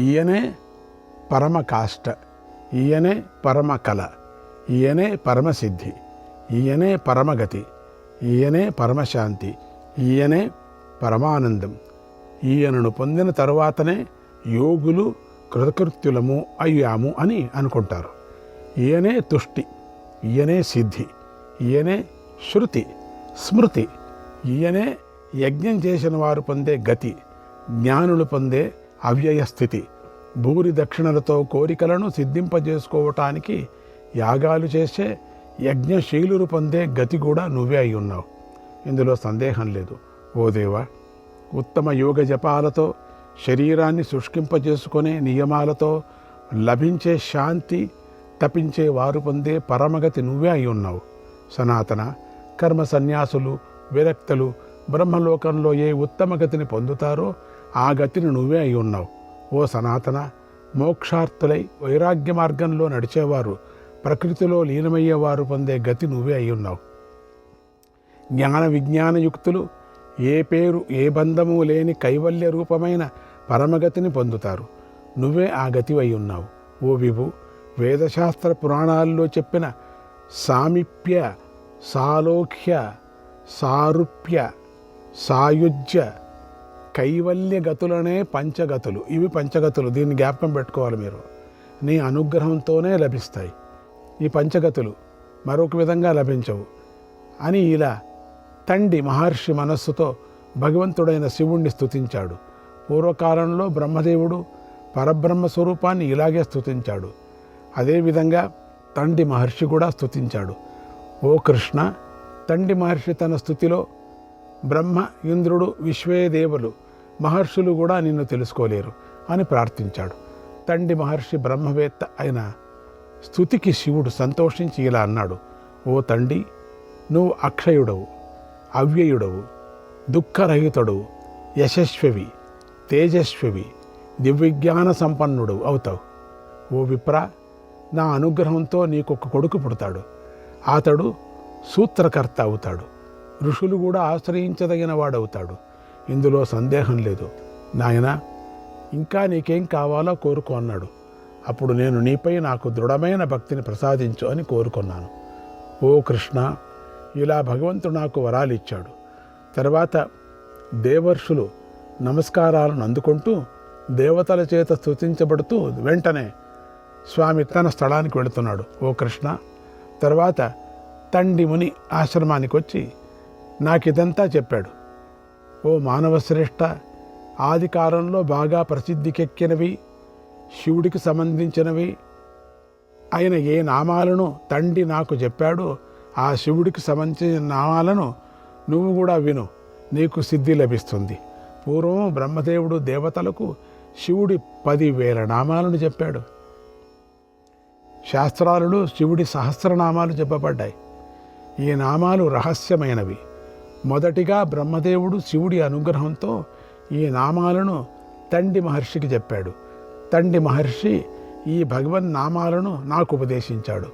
ఈయనే పరమ కాష్ట, ఈయనే పరమ కళ, ఈయనే పరమసిద్ధి, ఈయనే పరమగతి, ఈయనే పరమశాంతి, ఈయనే పరమానందం. ఈయనను పొందిన తరువాతనే యోగులు కృతకృత్యులము అయ్యాము అని అనుకుంటారు. ఈయనే తుష్టి, ఈయనే సిద్ధి, ఈయనే శృతి, స్మృతి, ఈయనే యజ్ఞం చేసిన వారు పొందే గతి, జ్ఞానులు పొందే అవ్యయ స్థితి. భూరి దక్షిణలతో కోరికలను సిద్ధింపజేసుకోవటానికి యాగాలు చేసే యజ్ఞశీలురు పొందే గతి కూడా నువ్వే అయి ఉన్నావు. ఇందులో సందేహం లేదు. ఓ దేవా, ఉత్తమ యోగ జపాలతో శరీరాన్ని శుష్కింపజేసుకునే నియమాలతో లభించే శాంతి, తపించే వారు పొందే పరమగతి నువ్వే అయి ఉన్నావు. సనాతన కర్మ సన్యాసులు, విరక్తులు బ్రహ్మలోకంలో ఏ ఉత్తమ గతిని పొందుతారో ఆ గతిని నువ్వే అయి ఉన్నావు. ఓ సనాతన, మోక్షార్థులై వైరాగ్య మార్గంలో నడిచేవారు, ప్రకృతిలో లీనమయ్యేవారు పొందే గతి నువ్వే అయి ఉన్నావు. జ్ఞాన విజ్ఞానయుక్తులు ఏ పేరు ఏ బంధము లేని కైవల్య రూపమైన పరమగతిని పొందుతారు. నువ్వే ఆ గతి అయి ఉన్నావు. ఓ విభు, వేదశాస్త్ర పురాణాల్లో చెప్పిన సామీప్య, సాలోక్య, సారూప్య, సాయుజ్య కైవల్య గతులనే పంచగతులు. ఇవి పంచగతులు, దీన్ని జ్ఞాపకం పెట్టుకోవాలి మీరు. నీ అనుగ్రహంతోనే లభిస్తాయి ఈ పంచగతులు, మరొక విధంగా లభించవు అని ఇలా తండి మహర్షి మనస్సుతో భగవంతుడైన శివుణ్ణి స్తుతించాడు. పూర్వకాలంలో బ్రహ్మదేవుడు పరబ్రహ్మ స్వరూపాన్ని ఇలాగే స్తుతించాడు. అదేవిధంగా తండి మహర్షి కూడా స్తుతించాడు. ఓ కృష్ణ, తండి మహర్షి తన స్థుతిలో బ్రహ్మ, ఇంద్రుడు, విశ్వేదేవులు, మహర్షులు కూడా నిన్ను తెలుసుకోలేరు అని ప్రార్థించాడు. తండి మహర్షి బ్రహ్మవేత్త అయిన స్తుతికి శివుడు సంతోషించి ఇలా అన్నాడు, ఓ తండి, నువ్వు అక్షయుడవు, అవ్యయుడవు, దుఃఖరహితుడవు, యశస్వివి, తేజస్వివి, దివ్యజ్ఞాన సంపన్నుడు అవుతావు. ఓ విప్ర, నా అనుగ్రహంతో నీకొక కొడుకు పుడతాడు. అతడు సూత్రకర్త అవుతాడు. ఋషులు కూడా ఆశ్రయించదగిన వాడవుతాడు. ఇందులో సందేహం లేదు. నాయనా, ఇంకా నీకేం కావాలో కోరుకో అన్నాడు. అప్పుడు నేను నీపై నాకు దృఢమైన భక్తిని ప్రసాదించు అని కోరుకున్నాను. ఓ కృష్ణ, ఇలా భగవంతుడు నాకు వరాలు ఇచ్చాడు. తర్వాత దేవర్షులు నమస్కారాలను అందుకుంటూ దేవతల చేత స్తుతించబడుతూ వెంటనే స్వామి తన స్థలానికి వెళుతున్నాడు. ఓ కృష్ణ, తర్వాత తండి ముని ఆశ్రమానికి వచ్చి నాకిదంతా చెప్పాడు. ఓ మానవశ్రేష్ఠ, ఆది కాలంలో బాగా ప్రసిద్ధికెక్కినవి, శివుడికి సంబంధించినవి ఆయన ఏ నామాలను తండి నాకు చెప్పాడో ఆ శివుడికి సంబంధించిన నామాలను నువ్వు కూడా విను, నీకు సిద్ధి లభిస్తుంది. పూర్వం బ్రహ్మదేవుడు దేవతలకు శివుడి 10,000 నామాలను చెప్పాడు. శాస్త్రాలలో శివుడి సహస్రనామాలు చెప్పబడ్డాయి. ఈ నామాలు రహస్యమైనవి. మొదటిగా బ్రహ్మదేవుడు శివుడి అనుగ్రహంతో ఈ నామాలను తండి మహర్షికి చెప్పాడు. తండి మహర్షి ఈ భగవన్ నామాలను నాకు ఉపదేశించాడు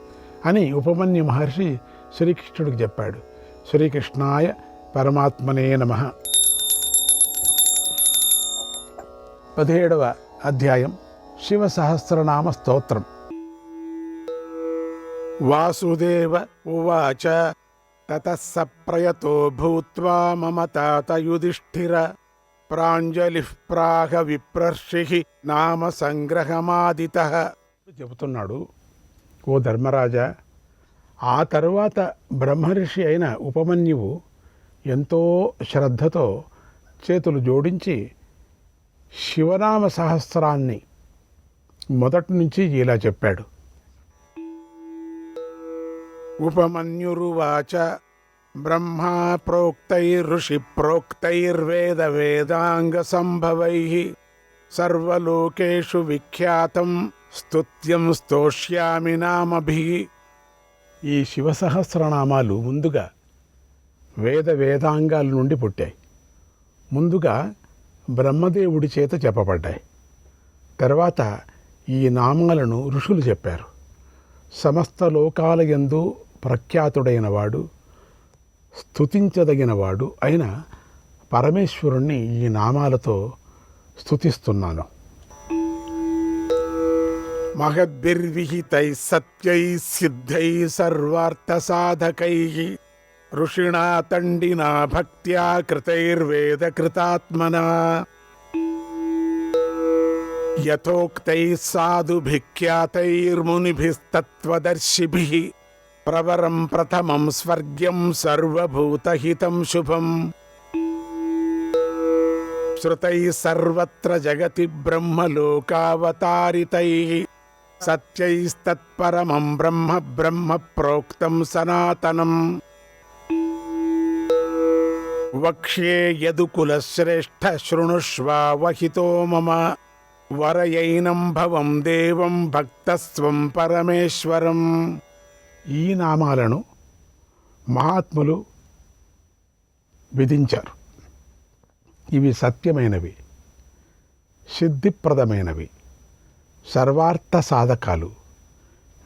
అని ఉపమన్యు మహర్షి శ్రీకృష్ణుడికి చెప్పాడు. శ్రీకృష్ణాయ పరమాత్మనే నమః. 17వ అధ్యాయం శివ సహస్రనామ స్తోత్రం. వాసుదేవ ఉవాచ తతః సప్రయతో భూత్వా మమ తాత యుధిష్ఠిర ప్రాంజలిః ప్రాహ విప్రర్షిః నామ సంగ్రహమాదితః. చెబుతున్నాడు, ఓ ధర్మరాజా, ఆ తరువాత బ్రహ్మర్షి అయిన ఉపమన్యువు ఎంతో శ్రద్ధతో చేతులు జోడించి శివనామ సహస్రాన్ని మొదటి నుంచి ఇలా చెప్పాడు. ఉపమన్యురువాచ బ్రహ్మా ప్రోక్తైర్ఋషి ప్రోక్తైర్వేద వేదాంగ సంభవైః సర్వలోకేషు విఖ్యాతం స్తుత్యం స్తోష్యామి నామభిః. ఈ శివసహస్రనామాలు ముందుగా వేదాంగాల నుండి పుట్టాయి. ముందుగా బ్రహ్మదేవుడి చేత చెప్పబడ్డాయి. తర్వాత ఈ నామాలను ఋషులు చెప్పారు. సమస్త లోకాల యందు ప్రఖ్యాతుడైన వాడు, స్తుతించదగినవాడు అయిన పరమేశ్వరుణ్ణి ఈ నామాలతో స్తుతిస్తున్నాను. మహద్భిర్విహితై సత్యై సిద్ధై సర్వార్థ సాధకైః ఋషిణా తండినా భక్త్యా కృతైర్వేద కృతాత్మనా యథోక్తైః సాధుభిఖ్యాతైర్మునిభిస్తత్వదర్శిభిః ప్రవరం ప్రథమం స్వర్గ్యం సర్వభూతహితం శుభం శ్రుతైః సర్వత్ర జగతి బ్రహ్మలోకావతారితైః సత్యైస్తత్పరమం బ్రహ్మ బ్రహ్మ ప్రోక్తం సనాతనం వక్ష్యే యదుకులశ్రేష్ఠ శృణుష్వావహితో మమ వరయైనం భవం దేవం భక్తస్వం పరమేశ్వరం. ఈ నామాలను మహాత్ములు విధించారు. ఇవి సత్యమైనవి, సిద్ధిప్రదమైనవి, సర్వార్థ సాధకాలు.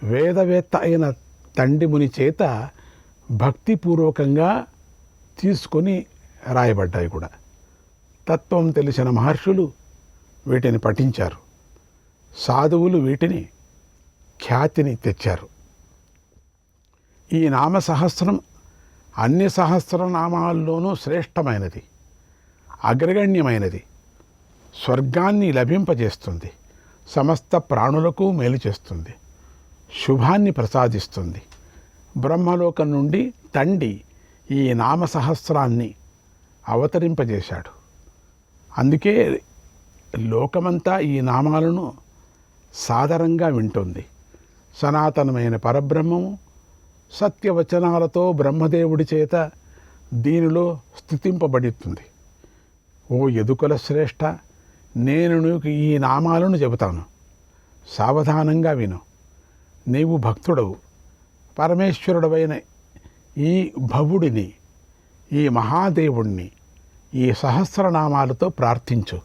వేదవేత్త అయిన తండి ముని చేత భక్తిపూర్వకంగా తీసుకొని రాయబడ్డాయి కూడా. తత్వం తెలిసిన మహర్షులు వీటిని పఠించారు. సాధువులు వీటిని ఖ్యాతిని తెచ్చారు. ఈ నామ సహస్రం అన్ని సహస్రనామాల్లోనూ శ్రేష్టమైనది. అగ్రగణ్యమైనది. స్వర్గాన్ని లభింపజేస్తుంది. సమస్త ప్రాణులకు మేలు చేస్తుంది. శుభాన్ని ప్రసాదిస్తుంది. బ్రహ్మలోకం నుండి తండ్రి ఈ నామసహస్రాన్ని అవతరింపజేశాడు. అందుకే లోకమంతా ఈ నామాలను సాదరంగా వింటుంది. సనాతనమైన పరబ్రహ్మము సత్యవచనాలతో బ్రహ్మదేవుడి చేత దీనిలో స్తుతింపబడుతుంది. ఓ యదుకుల శ్రేష్ఠ, నేను నీకు ఈ నామాలను చెబుతాను, సావధానంగా విను. నీవు భక్తుడవు. పరమేశ్వరుడవైన ఈ భవుడిని, ఈ మహాదేవుణ్ణి ఈ సహస్రనామాలతో ప్రార్థించు.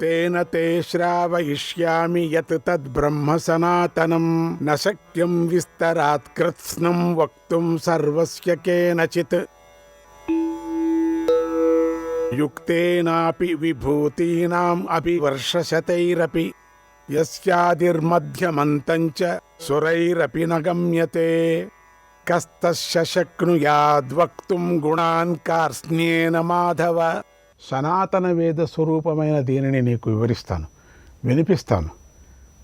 తేన తే శ్రావయిష్యామి యత్ తద్బ్రహ్మ సనాతనం న శక్యం విస్తరాత్ కృత్స్నం వక్తుం సర్వస్య కేనచిత్. యుక్తేనాపి విభూతీనాం అపి వర్షశతైరపి యస్యాదిర్మధ్యమంతం చ సురైరపి న గమ్యతే. కస్తస్య శక్నుయాద్వక్తుం గుణాన్ కార్ష్ణ్యేన మాధవ. సనాతన వేద స్వరూపమైన దీనిని నీకు వివరిస్తాను, వినిపిస్తాను.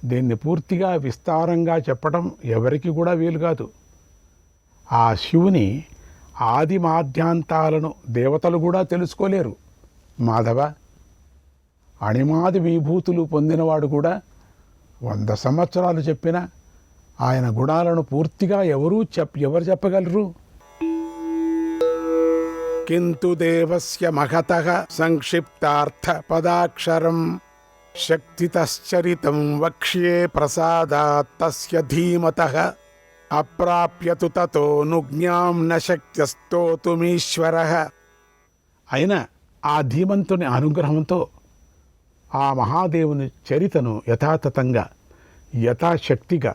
దీన్ని పూర్తిగా విస్తారంగా చెప్పడం ఎవరికి కూడా వీలు కాదు. ఆ శివుని ఆది మాధ్యాంతాలను దేవతలు కూడా తెలుసుకోలేరు. మాధవ, అణిమాది విభూతులు పొందినవాడు కూడా 100 సంవత్సరాలు చెప్పినా ఆయన గుణాలను పూర్తిగా ఎవరు చెప్పగలరు? కింతు దేవస్య మహతః సంక్షిప్తార్థ పదాక్షరం శక్తితశ్చరితం వక్ష్యే ప్రసాదాత్ తస్య ధీమతః. అప్రాప్యతు తతో నుజ్ఞాం న శక్యస్తోతుమీశ్వరః. అయినా ఆ ధీమంతుని అనుగ్రహంతో ఆ మహాదేవుని చరితను యథాతథంగా, యథాశక్తిగా,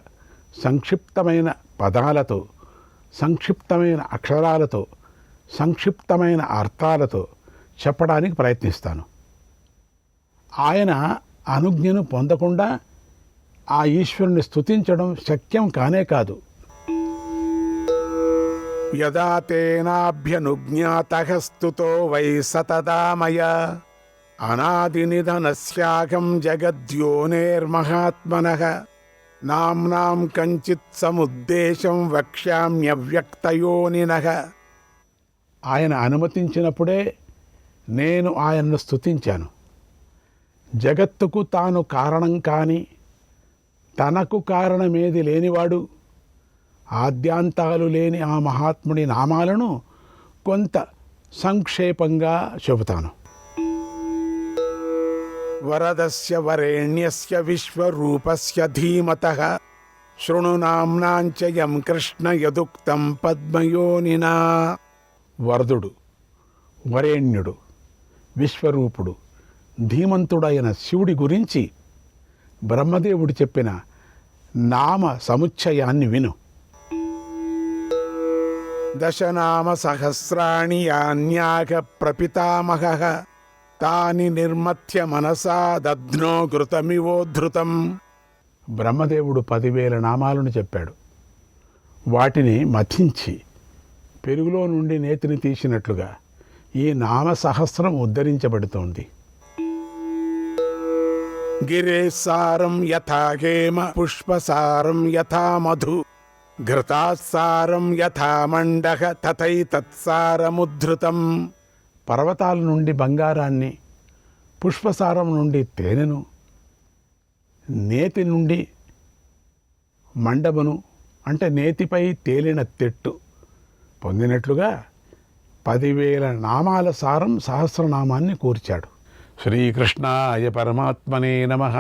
సంక్షిప్తమైన పదాలతో, సంక్షిప్తమైన అక్షరాలతో, సంక్షిప్తమైన అర్థాలతో చెప్పడానికి ప్రయత్నిస్తాను. ఆయన అనుజ్ఞను పొందకుండా ఆ ఈశ్వరుని స్తుతించడం శక్యం కానే కాదు. యదా తేనాభ్యనుజ్ఞాతః స్తుతో వై సతదా మయా అనాదినిధనస్యాహం జగద్యోనేర్మహాత్మనః. నామ్నాం కంచిత్ సముద్దేశం వక్ష్యామ్యవ్యక్తయోనినః. ఆయన అనుమతించినప్పుడే నేను ఆయన్ను స్తుతించాను. జగత్తుకు తాను కారణం కాని, తనకు కారణమేది లేనివాడు, ఆద్యాంతాలు లేని ఆ మహాత్ముడి నామాలను కొంత సంక్షేపంగా చెబుతాను. వరదస్య వరేణ్యస్య విశ్వరూపస్య ధీమతః శృణు నామ్నాంచ యం కృష్ణ యదుక్తం పద్మయోనినా. వరదుడు, వరేణ్యుడు, విశ్వరూపుడు, ధీమంతుడైన శివుడి గురించి బ్రహ్మదేవుడు చెప్పిన నామ సముచ్చయాన్ని విను. దశనామ సహస్రాణి యాన్యాగ ప్రపితామహః తాని నిర్మథ్య మనసా దధ్నో ఘృతమివోద్ధృతం. బ్రహ్మదేవుడు 10,000 నామాలను చెప్పాడు. వాటిని మథించి పెరుగులో నుండి నేతిని తీసినట్లుగా ఈ నామ సహస్రం ఉద్ధరించబడుతోంది. గిరేసారం యథా హేమ పుష్పసారం యథా మధు ఘృతాసారం యథా మండః తథైతత్సారముద్ధృతం. పర్వతాల నుండి బంగారాన్ని, పుష్పసారం నుండి తేనెను, నేతి నుండి మండబను అంటే నేతిపై తేలిన తెట్టు పొందినట్లుగా 10,000 నామాల సారం సహస్రనామాన్ని కూర్చాడు. శ్రీకృష్ణాయ పరమాత్మనే నమః.